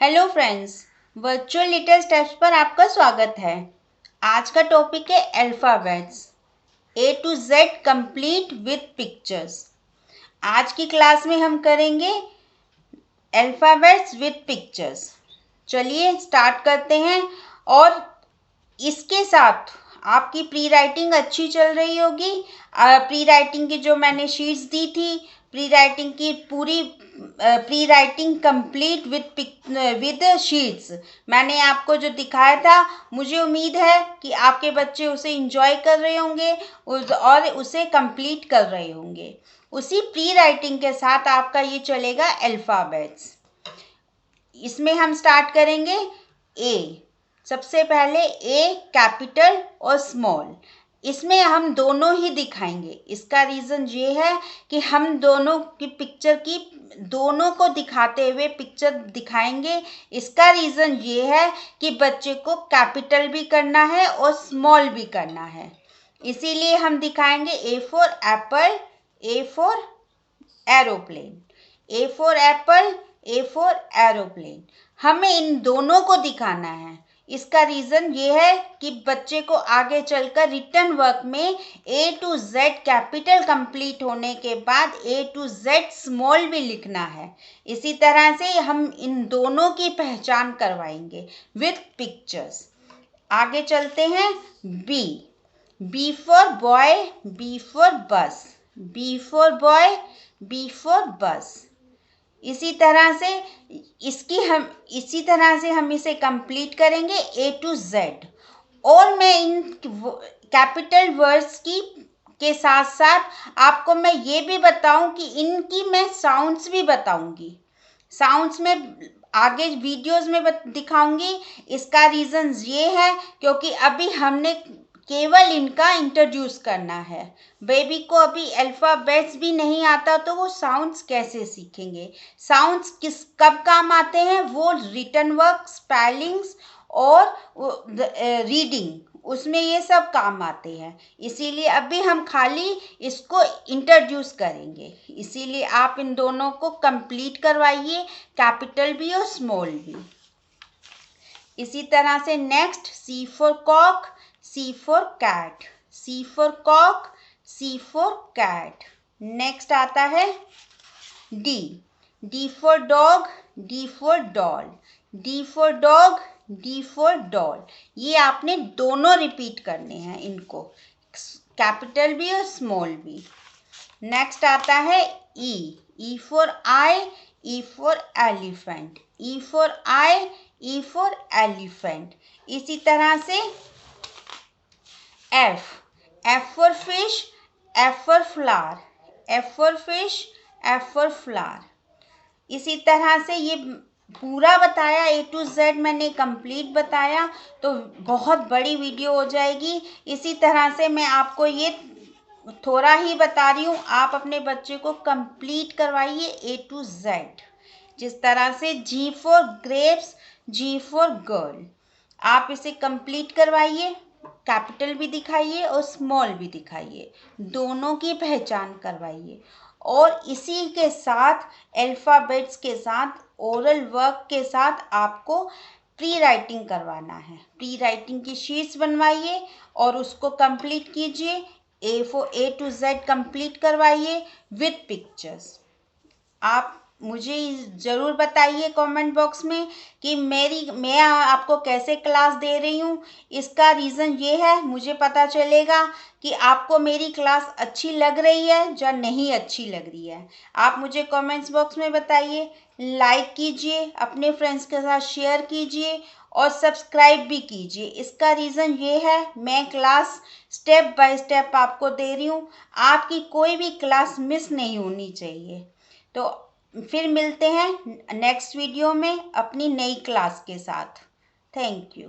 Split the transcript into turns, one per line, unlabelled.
Hello friends, virtual little steps पर आपका स्वागत है। आज का टॉपिक है alphabets A to Z complete with pictures. आज की क्लास में हम करेंगे अल्फ़ाबेट्स विथ पिक्चर्स। चलिए स्टार्ट करते हैं। और इसके साथ आपकी प्री राइटिंग अच्छी चल रही होगी। प्री राइटिंग की जो मैंने शीट्स दी थी, प्री राइटिंग की पूरी pre writing complete with sheets मैंने आपको जो दिखाया था, मुझे उम्मीद है कि आपके बच्चे उसे एंजॉय कर रहे होंगे और उसे कंप्लीट कर रहे होंगे। उसी प्री राइटिंग के साथ आपका ये चलेगा अल्फ़ाबेट्स। इसमें हम स्टार्ट करेंगे ए। सबसे पहले ए कैपिटल और स्मॉल, इसमें हम दोनों ही दिखाएंगे। इसका रीज़न ये है कि हम दोनों की पिक्चर की दोनों को दिखाते हुए पिक्चर दिखाएंगे। इसका रीज़न ये है कि बच्चे को कैपिटल भी करना है और स्मॉल भी करना है, इसीलिए हम दिखाएंगे A for Apple, A for aeroplane, A for Apple, A for aeroplane. हमें इन दोनों को दिखाना है। इसका रीज़न ये है कि बच्चे को आगे चलकर रिटन वर्क में ए टू जेड कैपिटल कंप्लीट होने के बाद ए टू जेड स्मॉल भी लिखना है। इसी तरह से हम इन दोनों की पहचान करवाएंगे विथ पिक्चर्स। आगे चलते हैं B. B for boy, B for bus, B for boy, B for bus. इसी तरह से हम इसे कंप्लीट करेंगे ए टू जेड। और मैं इन कैपिटल वर्ड्स के साथ साथ आपको मैं ये भी बताऊं कि इनकी मैं साउंड्स भी बताऊंगी। साउंड्स में आगे वीडियोस में दिखाऊंगी। इसका रीज़न ये है क्योंकि अभी हमने केवल इनका इंट्रोड्यूस करना है। बेबी को अभी अल्फ़ाबेट्स भी नहीं आता तो वो साउंड्स कैसे सीखेंगे। साउंड्स कब काम आते हैं? वो रिटन वर्क, स्पेलिंग्स और रीडिंग, उसमें ये सब काम आते हैं। इसीलिए अभी हम खाली इसको इंट्रोड्यूस करेंगे। इसीलिए आप इन दोनों को कंप्लीट करवाइए, कैपिटल भी और स्मॉल भी। इसी तरह से next C for cock, C for cat, C for cock, C for cat. Next आता है D. D for dog, D for doll, D for dog, D for doll. ये आपने दोनों रिपीट करने हैं इनको, कैपिटल भी और स्मॉल भी। नेक्स्ट आता है E. E for eye, E for elephant, E for eye, E for elephant. इसी तरह से F. F for fish, F for flower, F for fish, F for flower. इसी तरह से ये पूरा बताया, ए टू जेड मैंने कंप्लीट बताया तो बहुत बड़ी वीडियो हो जाएगी। इसी तरह से मैं आपको ये थोड़ा ही बता रही हूँ। आप अपने बच्चे को कंप्लीट करवाइए ए टू जेड। जिस तरह से G for grapes, G for girl, आप इसे कंप्लीट करवाइए, कैपिटल भी दिखाइए और स्मॉल भी दिखाइए, दोनों की पहचान करवाइए। और इसी के साथ अल्फ़ाबेट्स के साथ ओरल वर्क के साथ आपको प्री राइटिंग करवाना है। प्री राइटिंग की शीट्स बनवाइए और उसको कंप्लीट कीजिए। ए टू जेड कंप्लीट करवाइए विथ पिक्चर्स। आप मुझे ज़रूर बताइए कमेंट बॉक्स में कि मैं आपको कैसे क्लास दे रही हूँ। इसका रीज़न ये है, मुझे पता चलेगा कि आपको मेरी क्लास अच्छी लग रही है या नहीं अच्छी लग रही है। आप मुझे कमेंट्स बॉक्स में बताइए, लाइक कीजिए, अपने फ्रेंड्स के साथ शेयर कीजिए और सब्सक्राइब भी कीजिए। इसका रीज़न ये है, मैं क्लास स्टेप बाय स्टेप आपको दे रही हूँ। आपकी कोई भी क्लास मिस नहीं होनी चाहिए। तो फिर मिलते हैं नेक्स्ट वीडियो में अपनी नई क्लास के साथ। Thank you.